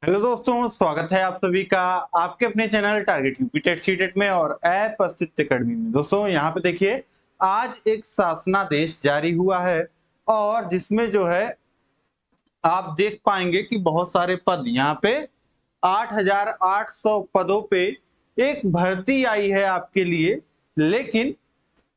Hello दोस्तों, स्वागत है आप सभी का आपके अपने channel target UP TET CTET में और ऐप अस्तित्व अकेडमी में। दोस्तों यहाँ पे देखिए, आज एक शासनादेश जारी हुआ है और जिसमें जो है आप देख पाएंगे कि बहुत सारे पद यहाँ पे 8,800 पदों पे एक भर्ती आई है आपके लिए। लेकिन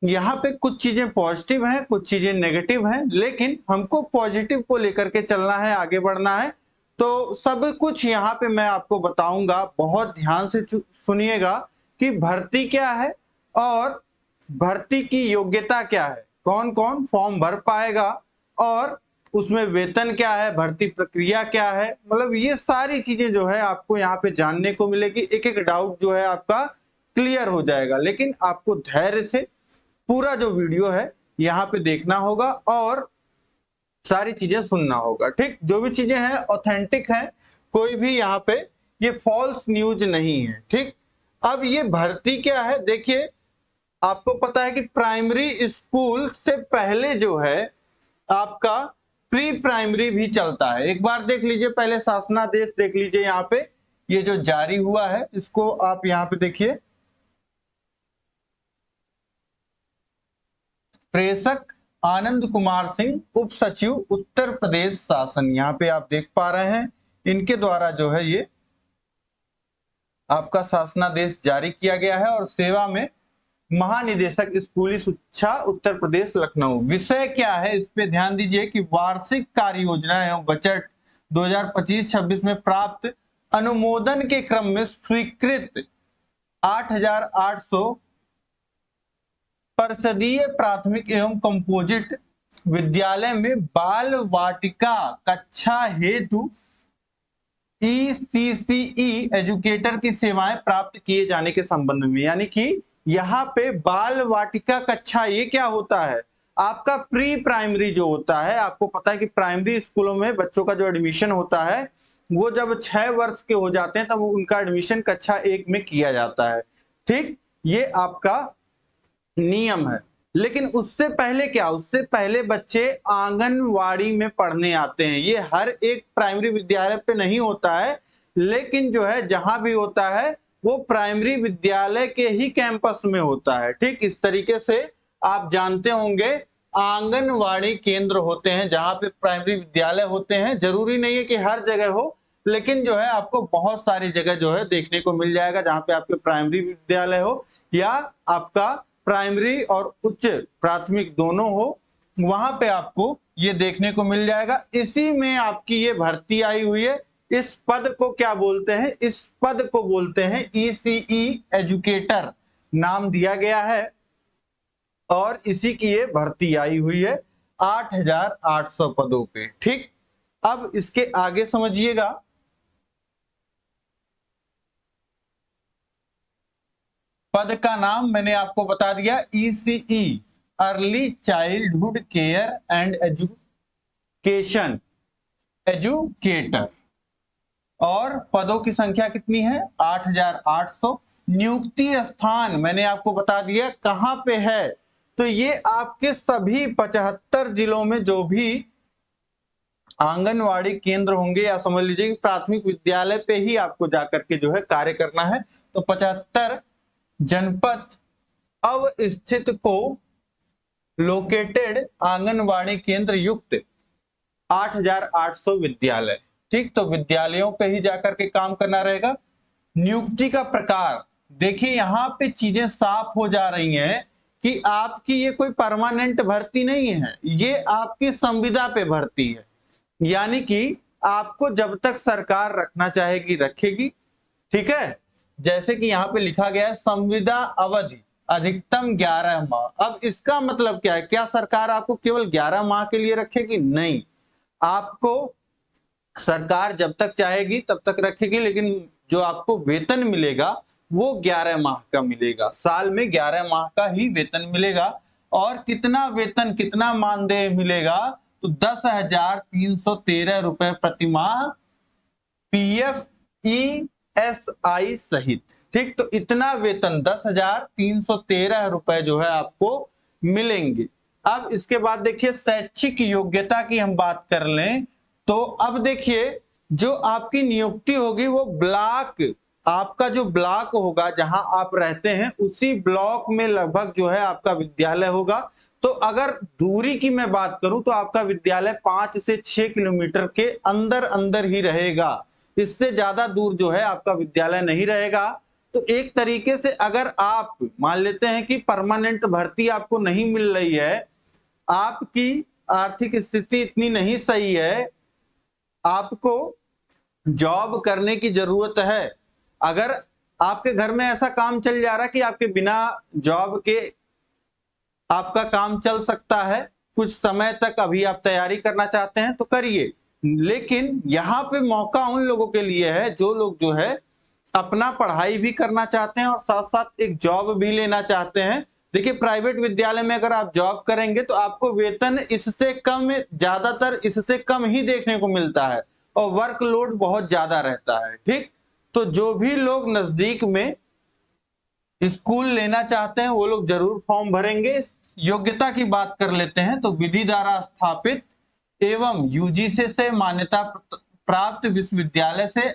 यहाँ पे कुछ चीजें पॉजिटिव हैं, कुछ चीजें नेगेटिव हैं, लेकिन हमको पॉजिटिव को लेकर के चलना है, आगे बढ़ना है। तो सब कुछ यहाँ पे मैं आपको बताऊंगा, बहुत ध्यान से सुनिएगा कि भर्ती क्या है और भर्ती की योग्यता क्या है, कौन कौन फॉर्म भर पाएगा और उसमें वेतन क्या है, भर्ती प्रक्रिया क्या है। मतलब ये सारी चीजें जो है आपको यहाँ पे जानने को मिलेगी। एक एक डाउट जो है आपका क्लियर हो जाएगा, लेकिन आपको धैर्य से पूरा जो वीडियो है यहाँ पे देखना होगा और सारी चीजें सुनना होगा। ठीक, जो भी चीजें हैं ऑथेंटिक हैं, कोई भी यहाँ पे ये फॉल्स न्यूज नहीं है। ठीक, अब ये भर्ती क्या है, देखिए आपको पता है कि प्राइमरी स्कूल से पहले जो है आपका प्री प्राइमरी भी चलता है। एक बार देख लीजिए, पहले शासनादेश देख लीजिए, यहाँ पे ये जो जारी हुआ है इसको आप यहाँ पे देखिए। प्रेषक आनंद कुमार सिंह, उप सचिव उत्तर प्रदेश शासन, यहाँ पे आप देख पा रहे हैं इनके द्वारा जो है ये आपका शासनादेश जारी किया गया है। और सेवा में महानिदेशक स्कूली शिक्षा उत्तर प्रदेश लखनऊ। विषय क्या है इस पे ध्यान दीजिए कि वार्षिक कार्य योजना एवं बजट 2025-26 में प्राप्त अनुमोदन के क्रम में स्वीकृत 8,800 परिषदीय प्राथमिक एवं कंपोजिट विद्यालय में बाल वाटिका कक्षा हेतु ECCE एजुकेटर की सेवाएं प्राप्त किए जाने के संबंध में, यानी कि यहाँ पे बाल वाटिका कक्षा ये क्या होता है, आपका प्री प्राइमरी जो होता है। आपको पता है कि प्राइमरी स्कूलों में बच्चों का जो एडमिशन होता है वो जब 6 वर्ष के हो जाते हैं तब उनका एडमिशन कक्षा 1 में किया जाता है। ठीक, ये आपका नियम है। लेकिन उससे पहले क्या, उससे पहले बच्चे आंगनवाड़ी में पढ़ने आते हैं। ये हर एक प्राइमरी विद्यालय पे नहीं होता है, लेकिन जो है जहां भी होता है वो प्राइमरी विद्यालय के ही कैंपस में होता है। ठीक, इस तरीके से आप जानते होंगे आंगनवाड़ी केंद्र होते हैं जहां पे प्राइमरी विद्यालय होते हैं। जरूरी नहीं है कि हर जगह हो, लेकिन जो है आपको बहुत सारी जगह जो है देखने को मिल जाएगा जहां पे आपके प्राइमरी विद्यालय हो या आपका प्राइमरी और उच्च प्राथमिक दोनों हो, वहां पे आपको ये देखने को मिल जाएगा। इसी में आपकी ये भर्ती आई हुई है। इस पद को क्या बोलते हैं, इस पद को बोलते हैं ECE एजुकेटर, नाम दिया गया है और इसी की ये भर्ती आई हुई है 8,800 पदों पे। ठीक, अब इसके आगे समझिएगा। पद का नाम मैंने आपको बता दिया, ECE early childhood care and education educator. और पदों की संख्या कितनी है, 8,800। नियुक्ति स्थान मैंने आपको बता दिया कहां पे है, तो ये आपके सभी 75 जिलों में जो भी आंगनवाड़ी केंद्र होंगे, या समझ लीजिए कि प्राथमिक विद्यालय पे ही आपको जाकर के जो है कार्य करना है। तो 75 जनपद अवस्थित को लोकेटेड आंगनवाड़ी केंद्र युक्त 8,800 विद्यालय। ठीक, तो विद्यालयों पे ही जाकर के काम करना रहेगा। नियुक्ति का प्रकार देखिए, यहाँ पे चीजें साफ हो जा रही हैं कि आपकी ये कोई परमानेंट भर्ती नहीं है, ये आपकी संविदा पे भर्ती है। यानी कि आपको जब तक सरकार रखना चाहेगी रखेगी। ठीक है, जैसे कि यहाँ पे लिखा गया है संविदा अवधि अधिकतम 11 माह। अब इसका मतलब क्या है, क्या सरकार आपको केवल 11 माह के लिए रखेगी? नहीं, आपको सरकार जब तक चाहेगी तब तक रखेगी, लेकिन जो आपको वेतन मिलेगा वो 11 माह का मिलेगा। साल में 11 माह का ही वेतन मिलेगा। और कितना वेतन, कितना मानदेय मिलेगा, तो 10,313 रुपए प्रति माह, PF ESI सहित। ठीक, तो इतना वेतन 10,313 रुपए जो है आपको मिलेंगे। अब इसके बाद देखिए शैक्षिक योग्यता की हम बात कर लें तो अब देखिए जो आपकी नियुक्ति होगी वो ब्लॉक, आपका जो ब्लॉक होगा जहां आप रहते हैं उसी ब्लॉक में लगभग जो है आपका विद्यालय होगा। तो अगर दूरी की मैं बात करूं तो आपका विद्यालय 5 से 6 किलोमीटर के अंदर अंदर ही रहेगा, इससे ज्यादा दूर जो है आपका विद्यालय नहीं रहेगा। तो एक तरीके से अगर आप मान लेते हैं कि परमानेंट भर्ती आपको नहीं मिल रही है, आपकी आर्थिक स्थिति इतनी नहीं सही है, आपको जॉब करने की जरूरत है, अगर आपके घर में ऐसा काम चल जा रहा है कि आपके बिना जॉब के आपका काम चल सकता है, कुछ समय तक अभी आप तैयारी करना चाहते हैं तो करिए, लेकिन यहाँ पे मौका उन लोगों के लिए है जो लोग जो है अपना पढ़ाई भी करना चाहते हैं और साथ साथ एक जॉब भी लेना चाहते हैं। देखिए प्राइवेट विद्यालय में अगर आप जॉब करेंगे तो आपको वेतन इससे कम, ज्यादातर इससे कम ही देखने को मिलता है और वर्कलोड बहुत ज्यादा रहता है। ठीक, तो जो भी लोग नजदीक में स्कूल लेना चाहते हैं वो लोग जरूर फॉर्म भरेंगे। योग्यता की बात कर लेते हैं तो विधि द्वारा स्थापित एवं यूजीसी से मान्यता प्राप्त विश्वविद्यालय से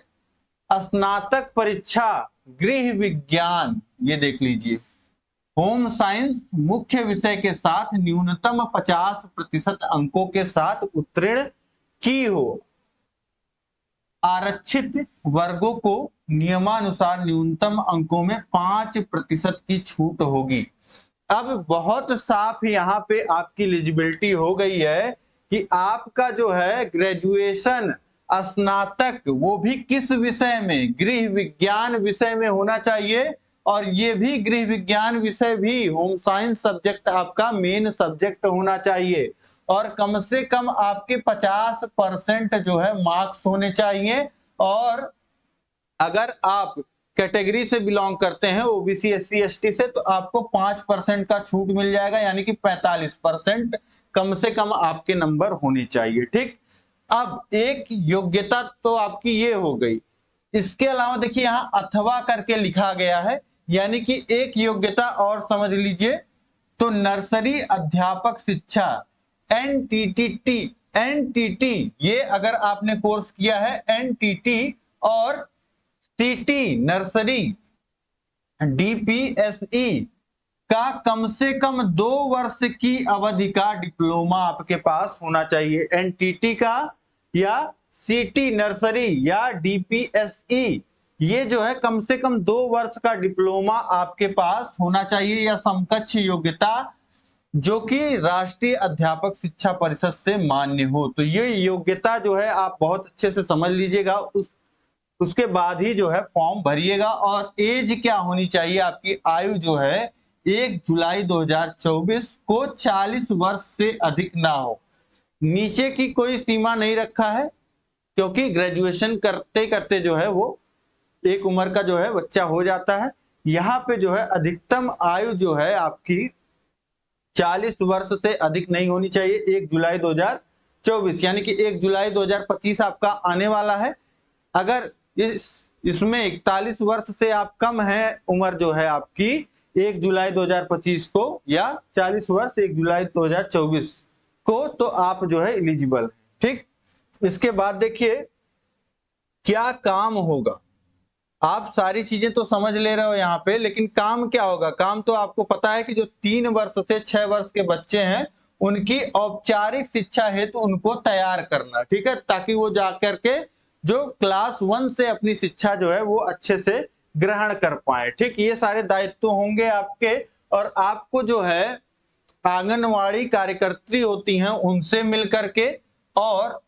स्नातक परीक्षा गृह विज्ञान, ये देख लीजिए, होम साइंस मुख्य विषय के साथ न्यूनतम 50% अंकों के साथ उत्तीर्ण की हो। आरक्षित वर्गों को नियमानुसार न्यूनतम अंकों में 5% की छूट होगी। अब बहुत साफ यहाँ पे आपकी एलिजिबिलिटी हो गई है कि आपका जो है ग्रेजुएशन स्नातक वो भी किस विषय में, गृह विज्ञान विषय में होना चाहिए, और ये भी गृह विज्ञान विषय भी होम साइंस सब्जेक्ट आपका मेन सब्जेक्ट होना चाहिए, और कम से कम आपके 50% जो है मार्क्स होने चाहिए। और अगर आप कैटेगरी से बिलोंग करते हैं ओबीसी एससी एसटी से तो आपको 5% का छूट मिल जाएगा, यानी कि 45% कम से कम आपके नंबर होने चाहिए। ठीक, अब एक योग्यता तो आपकी ये हो गई, इसके अलावा देखिए यहाँ अथवा करके लिखा गया है, यानी कि एक योग्यता और समझ लीजिए, तो नर्सरी अध्यापक शिक्षा एनटीटी, एनटीटी ये अगर आपने कोर्स किया है एनटीटी और सीटी नर्सरी डीपीएसई का कम से कम 2 वर्ष की अवधि का डिप्लोमा आपके पास होना चाहिए। एनटीटी का या सीटी नर्सरी या डीपीएसई ये जो है कम से कम 2 वर्ष का डिप्लोमा आपके पास होना चाहिए या समकक्ष योग्यता जो कि राष्ट्रीय अध्यापक शिक्षा परिषद से मान्य हो। तो ये योग्यता जो है आप बहुत अच्छे से समझ लीजिएगा, उसके बाद ही जो है फॉर्म भरिएगा। और एज क्या होनी चाहिए, आपकी आयु जो है 1 जुलाई 2024 को 40 वर्ष से अधिक ना हो। नीचे की कोई सीमा नहीं रखा है, क्योंकि ग्रेजुएशन करते करते जो है वो एक उम्र का जो है बच्चा हो जाता है। यहाँ पे जो है अधिकतम आयु जो है आपकी 40 वर्ष से अधिक नहीं होनी चाहिए। 1 जुलाई 2024 यानी कि 1 जुलाई 2025 आपका आने वाला है। अगर इसमें 41 वर्ष से आप कम है उम्र जो है आपकी 1 जुलाई 2025 को, या 40 वर्ष 1 जुलाई 2024 को, तो आप जो है एलिजिबल है। ठीक, इसके बाद देखिए क्या काम होगा। आप सारी चीजें तो समझ ले रहे हो यहाँ पे, लेकिन काम क्या होगा। काम तो आपको पता है कि जो 3 वर्ष से 6 वर्ष के बच्चे हैं उनकी औपचारिक शिक्षा हेतु उनको तैयार करना, ठीक है, ताकि वो जाकर के जो क्लास 1 से अपनी शिक्षा जो है वो अच्छे से ग्रहण कर पाए। ठीक, ये सारे दायित्व होंगे आपके, और आपको जो है आंगनवाड़ी कार्यकर्त्री होती हैं उनसे मिल करके, और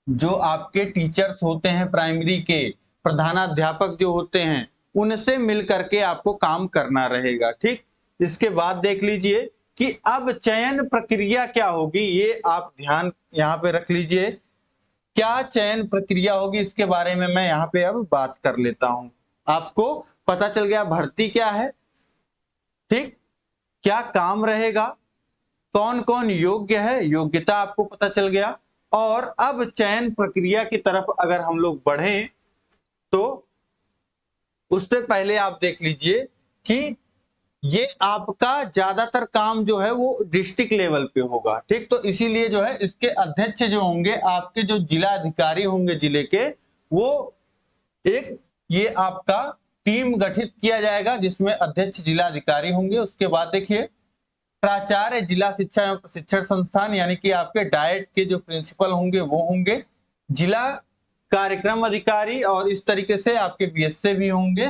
जो आपके टीचर्स होते हैं प्राइमरी के प्रधानाध्यापक जो होते हैं उनसे मिल करके आपको काम करना रहेगा। ठीक, इसके बाद देख लीजिए कि अब चयन प्रक्रिया क्या होगी, ये आप ध्यान यहाँ पे रख लीजिए। क्या चयन प्रक्रिया होगी इसके बारे में मैं यहाँ पे अब बात कर लेता हूं। आपको पता चल गया भर्ती क्या है, ठीक, क्या काम रहेगा, कौन कौन योग्य है, योग्यता आपको पता चल गया। और अब चयन प्रक्रिया की तरफ अगर हम लोग बढ़ें तो उससे पहले आप देख लीजिए कि ये आपका ज्यादातर काम जो है वो डिस्ट्रिक्ट लेवल पे होगा, ठीक। तो इसीलिए जो है इसके अध्यक्ष जो होंगे आपके जो जिला अधिकारी होंगे जिले के, वो एक ये आपका टीम गठित किया जाएगा जिसमें अध्यक्ष जिला अधिकारी होंगे। उसके बाद देखिए प्राचार्य जिला शिक्षा एवं प्रशिक्षण संस्थान यानी कि आपके डाइट के जो प्रिंसिपल होंगे वो होंगे, जिला कार्यक्रम अधिकारी, और इस तरीके से आपके बीएसए भी होंगे,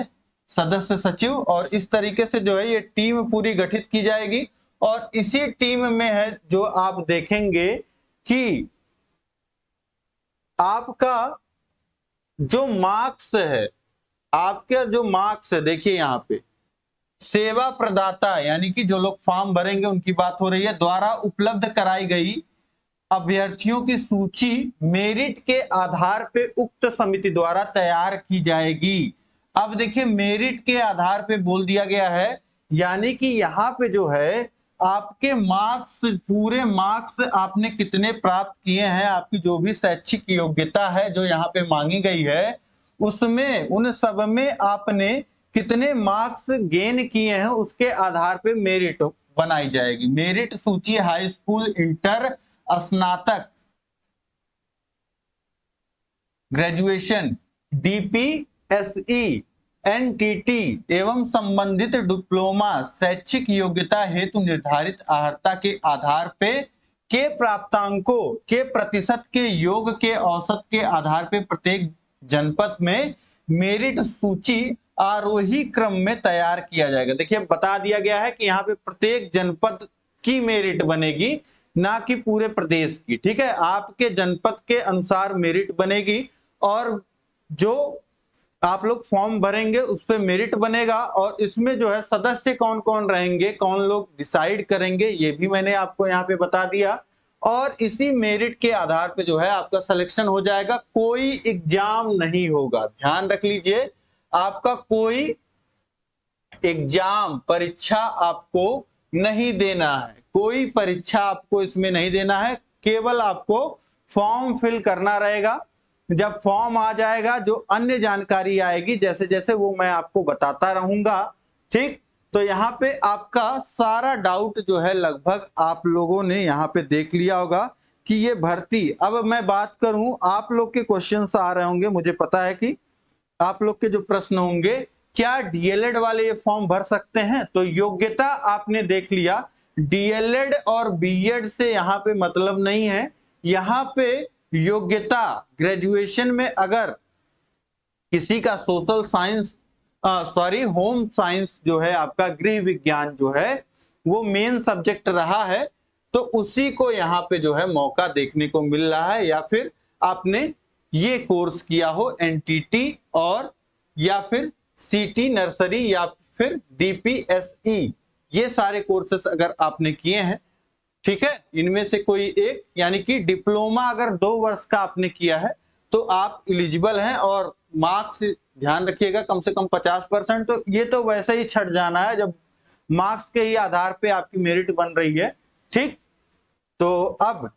सदस्य सचिव, और इस तरीके से जो है ये टीम पूरी गठित की जाएगी। और इसी टीम में है जो आप देखेंगे कि आपका जो मार्क्स है, आपके जो मार्क्स है, देखिए यहाँ पे सेवा प्रदाता यानी कि जो लोग फॉर्म भरेंगे उनकी बात हो रही है, द्वारा उपलब्ध कराई गई अभ्यर्थियों की सूची मेरिट के आधार पे उक्त समिति द्वारा तैयार की जाएगी। अब देखिए मेरिट के आधार पे बोल दिया गया है, यानी कि यहाँ पे जो है आपके मार्क्स, पूरे मार्क्स आपने कितने प्राप्त किए हैं, आपकी जो भी शैक्षिक योग्यता है जो यहाँ पे मांगी गई है, उसमें उन सब में आपने कितने मार्क्स गेन किए हैं उसके आधार पे मेरिट बनाई जाएगी। मेरिट सूची हाई स्कूल, इंटर, स्नातक, ग्रेजुएशन, डीपीएसई, एनटीटी एवं संबंधित डिप्लोमा शैक्षिक योग्यता हेतु निर्धारित अर्हता के आधार पे के प्राप्तांकों के प्रतिशत के योग के औसत के आधार पे प्रत्येक जनपद में मेरिट सूची आरोही क्रम में तैयार किया जाएगा। देखिए बता दिया गया है कि यहाँ पे प्रत्येक जनपद की मेरिट बनेगी, ना कि पूरे प्रदेश की, ठीक है। आपके जनपद के अनुसार मेरिट बनेगी और जो आप लोग फॉर्म भरेंगे उस पर मेरिट बनेगा। और इसमें जो है सदस्य कौन कौन रहेंगे, कौन लोग डिसाइड करेंगे, ये भी मैंने आपको यहाँ पे बता दिया। और इसी मेरिट के आधार पे जो है आपका सिलेक्शन हो जाएगा। कोई एग्जाम नहीं होगा, ध्यान रख लीजिए, आपका कोई एग्जाम परीक्षा आपको नहीं देना है, कोई परीक्षा आपको इसमें नहीं देना है, केवल आपको फॉर्म फिल करना रहेगा। जब फॉर्म आ जाएगा जो अन्य जानकारी आएगी जैसे जैसे वो मैं आपको बताता रहूंगा, ठीक। तो यहाँ पे आपका सारा डाउट जो है लगभग आप लोगों ने यहाँ पे देख लिया होगा कि ये भर्ती। अब मैं बात करूं, आप लोग के क्वेश्चंस आ रहे होंगे, मुझे पता है कि आप लोग के जो प्रश्न होंगे, क्या डीएलएड वाले ये फॉर्म भर सकते हैं? तो योग्यता आपने देख लिया, डीएलएड और बीएड से यहाँ पे मतलब नहीं है। यहाँ पे योग्यता ग्रेजुएशन में अगर किसी का सोशल साइंस होम साइंस जो है आपका गृह विज्ञान जो है वो मेन सब्जेक्ट रहा है, तो उसी को यहाँ पे जो है मौका देखने को मिल रहा है। या फिर आपने ये कोर्स किया हो एनटीटी और या फिर सीटी नर्सरी या फिर डीपीएसई, ये सारे कोर्सेस अगर आपने किए हैं, ठीक है, इनमें से कोई एक, यानी कि डिप्लोमा अगर 2 वर्ष का आपने किया है तो आप एलिजिबल हैं। और मार्क्स ध्यान रखिएगा कम से कम 50%, तो ये तो वैसे ही छट जाना है जब मार्क्स के ही आधार पे आपकी मेरिट बन रही है, ठीक। तो अब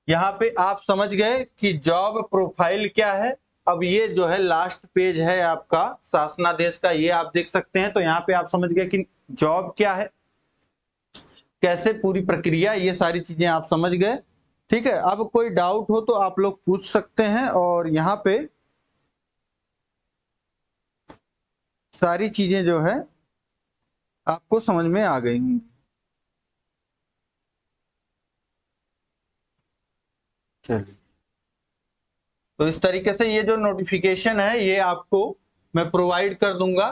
यहाँ पे आप समझ गए कि जॉब प्रोफाइल क्या है। अब ये जो है लास्ट पेज है आपका शासनादेश का, ये आप देख सकते हैं। तो यहाँ पे आप समझ गए कि जॉब क्या है, कैसे पूरी प्रक्रिया, ये सारी चीजें आप समझ गए, ठीक है। अब कोई डाउट हो तो आप लोग पूछ सकते हैं और यहाँ पे सारी चीजें जो है आपको समझ में आ गई होंगी। चलिए, तो इस तरीके से ये जो नोटिफिकेशन है ये आपको मैं प्रोवाइड कर दूंगा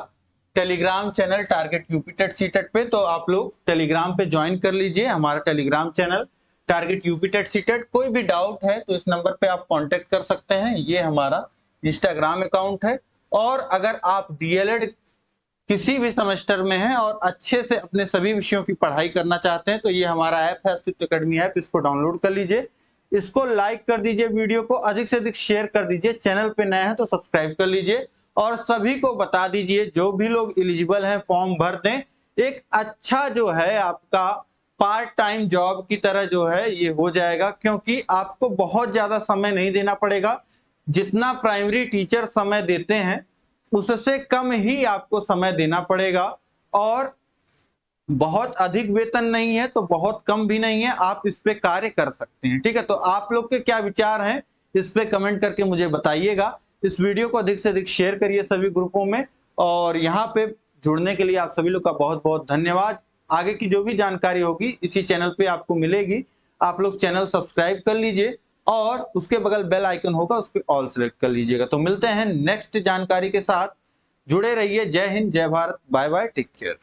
Telegram channel target UPTET CTET पे। तो आप लोग टेलीग्राम पे ज्वाइन कर लीजिए, हमारा Telegram channel target UPTET CTET. कोई भी डाउट है तो इस नंबर पे आप कांटेक्ट कर सकते हैं, ये हमारा इंस्टाग्राम अकाउंट है। और अगर आप डीएलएड किसी भी सेमेस्टर में हैं और अच्छे से अपने सभी विषयों की पढ़ाई करना चाहते हैं तो ये हमारा ऐप है अस्तित्व अकेडमी ऐप, इसको डाउनलोड कर लीजिए, इसको लाइक कर दीजिए, वीडियो को अधिक से अधिक शेयर कर दीजिए, चैनल पे नए हैं तो सब्सक्राइब कर लीजिए और सभी को बता दीजिए जो भी लोग एलिजिबल हैं फॉर्म भर दें। एक अच्छा जो है आपका पार्ट टाइम जॉब की तरह जो है ये हो जाएगा, क्योंकि आपको बहुत ज्यादा समय नहीं देना पड़ेगा। जितना प्राइमरी टीचर समय देते हैं उससे कम ही आपको समय देना पड़ेगा और बहुत अधिक वेतन नहीं है तो बहुत कम भी नहीं है, आप इस पे कार्य कर सकते हैं। ठीक है, तो आप लोग के क्या विचार हैं इस पे कमेंट करके मुझे बताइएगा। इस वीडियो को अधिक से अधिक शेयर करिए सभी ग्रुपों में, और यहाँ पे जुड़ने के लिए आप सभी लोग का बहुत बहुत धन्यवाद। आगे की जो भी जानकारी होगी इसी चैनल पे आपको मिलेगी। आप लोग चैनल सब्सक्राइब कर लीजिए और उसके बगल बेल आइकन होगा, उस पर ऑल सेलेक्ट कर लीजिएगा। तो मिलते हैं नेक्स्ट जानकारी के साथ, जुड़े रहिए। जय हिंद, जय Bharat, bye bye, take care.